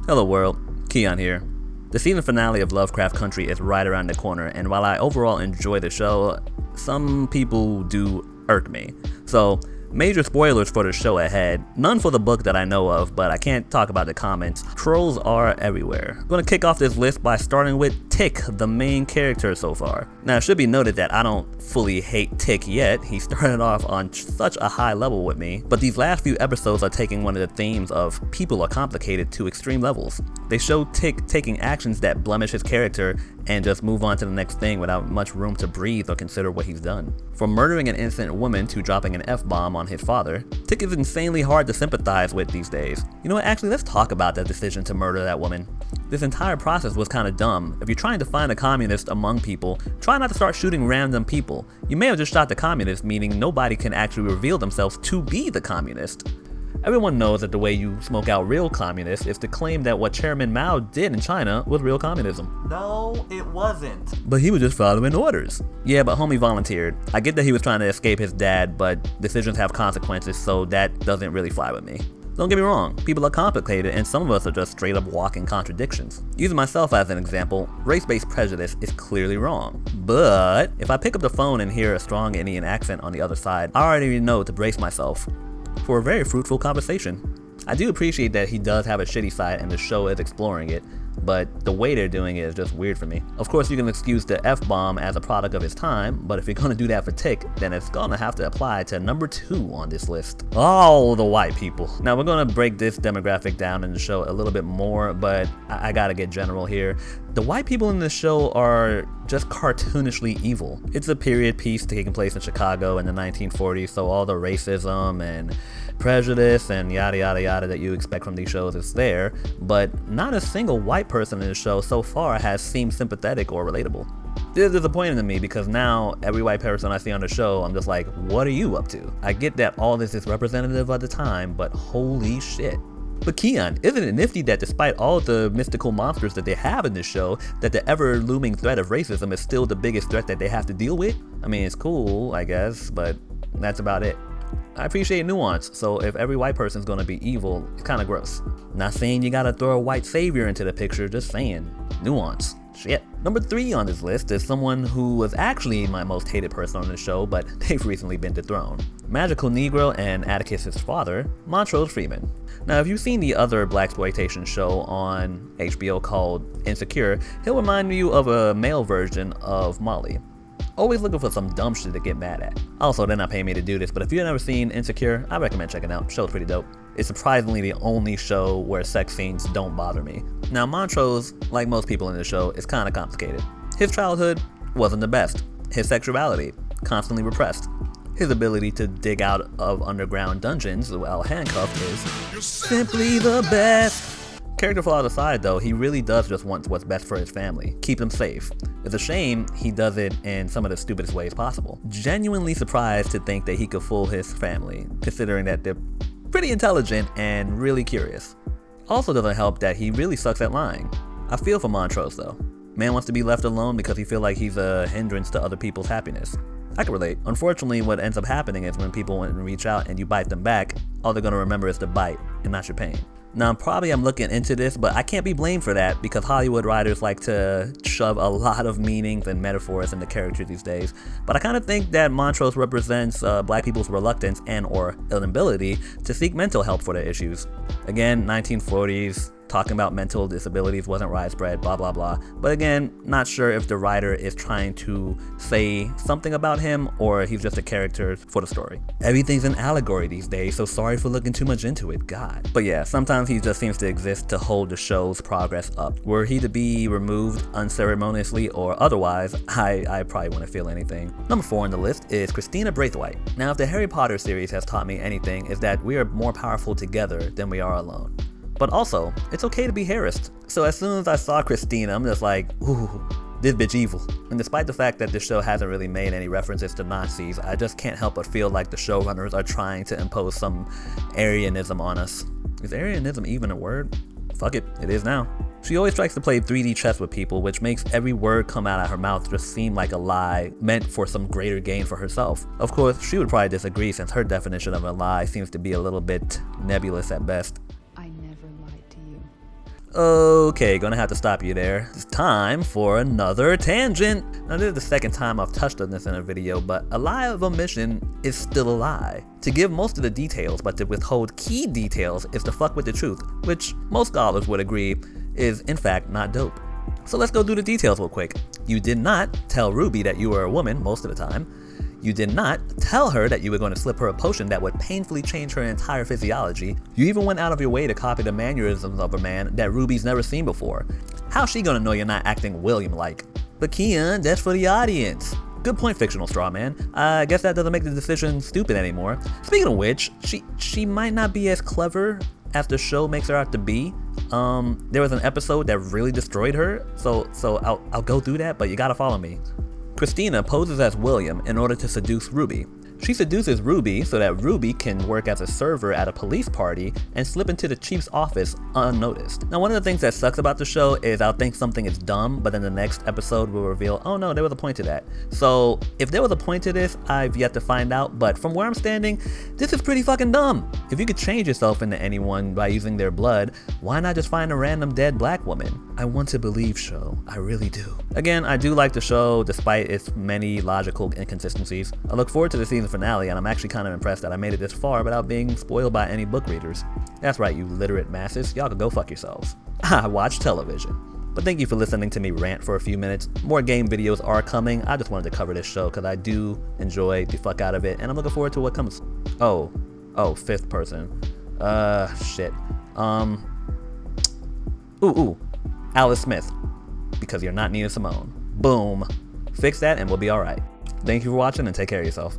Hello world, Keon here. The season finale of Lovecraft Country is right around the corner, and while I overall enjoy the show, some people do irk me. So, major spoilers for the show ahead. None for the book that I know of, but I can't talk about the comments. Trolls are everywhere. I'm gonna kick off this list by starting with Tick, the main character so far. Now, it should be noted that I don't fully hate Tick yet. He started off on such a high level with me, but these last few episodes are taking one of the themes of people are complicated to extreme levels. They show Tick taking actions that blemish his character and just move on to the next thing without much room to breathe or consider what he's done. From murdering an innocent woman to dropping an F-bomb on his father, Tick is insanely hard to sympathize with these days. You know what, actually let's talk about that decision to murder that woman. This entire process was kinda dumb. If you're trying to find a communist among people, try not to start shooting random people. You may have just shot the communist, meaning nobody can actually reveal themselves to be the communist. Everyone knows that the way you smoke out real communists is to claim that what Chairman Mao did in China was real communism. No, it wasn't. But he was just following orders. Yeah, but homie volunteered. I get that he was trying to escape his dad, but decisions have consequences, so that doesn't really fly with me. Don't get me wrong, people are complicated and some of us are just straight up walking contradictions. Using myself as an example, race-based prejudice is clearly wrong. But if I pick up the phone and hear a strong Indian accent on the other side, I already know to brace myself for a very fruitful conversation. I do appreciate that he does have a shitty side and the show is exploring it, but the way they're doing it is just weird for me. Of course, you can excuse the F-bomb as a product of his time, but if you're gonna do that for Tick, then it's gonna have to apply to number 2 on this list. All the white people. Now, we're gonna break this demographic down in the show a little bit more, but I gotta get general here. The white people in this show are just cartoonishly evil. It's a period piece taking place in Chicago in the 1940s, so all the racism and prejudice and yada yada yada that you expect from these shows is there, but not a single white person in the show so far has seemed sympathetic or relatable. This is disappointing to me because now every white person I see on the show, I'm just like, what are you up to? I get that all this is representative of the time, but holy shit. But Keon, isn't it nifty that despite all the mystical monsters that they have in this show, that the ever-looming threat of racism is still the biggest threat that they have to deal with? I mean, it's cool, I guess, but that's about it. I appreciate nuance, so if every white person's gonna be evil, it's kinda gross. Not saying you gotta throw a white savior into the picture, just saying. Nuance. Shit. Number 3 on this list is someone who was actually my most hated person on the show, but they've recently been dethroned. Magical Negro and Atticus's father, Montrose Freeman. Now, if you've seen the other blaxploitation show on HBO called Insecure, he'll remind you of a male version of Molly. Always looking for some dumb shit to get mad at. Also, they're not paying me to do this, but if you've never seen Insecure, I recommend checking it out. Show's pretty dope. It's surprisingly the only show where sex scenes don't bother me. Now, Montrose, like most people in the show, is kinda complicated. His childhood wasn't the best. His sexuality, constantly repressed. His ability to dig out of underground dungeons while handcuffed is simply the best. Character flaws aside though, he really does just want what's best for his family. Keep them safe. It's a shame he does it in some of the stupidest ways possible. Genuinely surprised to think that he could fool his family, considering that they're pretty intelligent and really curious. Also doesn't help that he really sucks at lying. I feel for Montrose though. Man wants to be left alone because he feels like he's a hindrance to other people's happiness. I can relate. Unfortunately, what ends up happening is when people want to reach out and you bite them back, all they're gonna remember is the bite and not your pain. Now, I'm looking into this, but I can't be blamed for that because Hollywood writers like to shove a lot of meanings and metaphors into characters these days. But I kind of think that Montrose represents black people's reluctance and or inability to seek mental help for their issues. Again, 1940s, talking about mental disabilities wasn't widespread, blah blah blah. But again, not sure if the writer is trying to say something about him or he's just a character for the story. Everything's an allegory these days, so sorry for looking too much into it, God. But yeah, sometimes he just seems to exist to hold the show's progress up. Were he to be removed unceremoniously or otherwise, I probably wouldn't feel anything. Number 4 on the list is Christina Braithwaite. Now, if the Harry Potter series has taught me anything, is that we are more powerful together than we are alone. But also, it's okay to be harassed. So as soon as I saw Christina, I'm just like, ooh, this bitch evil. And despite the fact that this show hasn't really made any references to Nazis, I just can't help but feel like the showrunners are trying to impose some Aryanism on us. Is Aryanism even a word? Fuck it, it is now. She always tries to play 3D chess with people, which makes every word come out of her mouth just seem like a lie meant for some greater gain for herself. Of course, she would probably disagree since her definition of a lie seems to be a little bit nebulous at best. Okay, gonna have to stop you there. It's time for another tangent. Now this is the second time I've touched on this in a video, but a lie of omission is still a lie. To give most of the details, but to withhold key details is to fuck with the truth, which most scholars would agree is in fact not dope. So let's go through the details real quick. You did not tell Ruby that you were a woman most of the time. You did not tell her that you were going to slip her a potion that would painfully change her entire physiology. You even went out of your way to copy the mannerisms of a man that Ruby's never seen before. How's she gonna know you're not acting William-like? But Keon, that's for the audience. Good point, fictional straw man. I guess that doesn't make the decision stupid anymore. Speaking of which, she might not be as clever as the show makes her out to be. There was an episode that really destroyed her, so I'll go through that, but you gotta follow me. Christina poses as William in order to seduce Ruby. She seduces Ruby so that Ruby can work as a server at a police party and slip into the chief's office unnoticed. Now, one of the things that sucks about the show is I'll think something is dumb, but then the next episode will reveal, oh no, there was a point to that. So if there was a point to this, I've yet to find out, but from where I'm standing, this is pretty fucking dumb. If you could change yourself into anyone by using their blood, why not just find a random dead black woman? I want to believe show, I really do. Again, I do like the show despite its many logical inconsistencies. I look forward to the season finale, and I'm actually kind of impressed that I made it this far without being spoiled by any book readers. That's right, you literate masses, y'all can go fuck yourselves. I watch television. But thank you for listening to me rant for a few minutes. More game videos are coming. I just wanted to cover this show because I do enjoy the fuck out of it, and I'm looking forward to what comes. Oh, fifth person. Shit. Alice Smith. Because you're not Nina Simone. Boom. Fix that and we'll be alright. Thank you for watching and take care of yourself.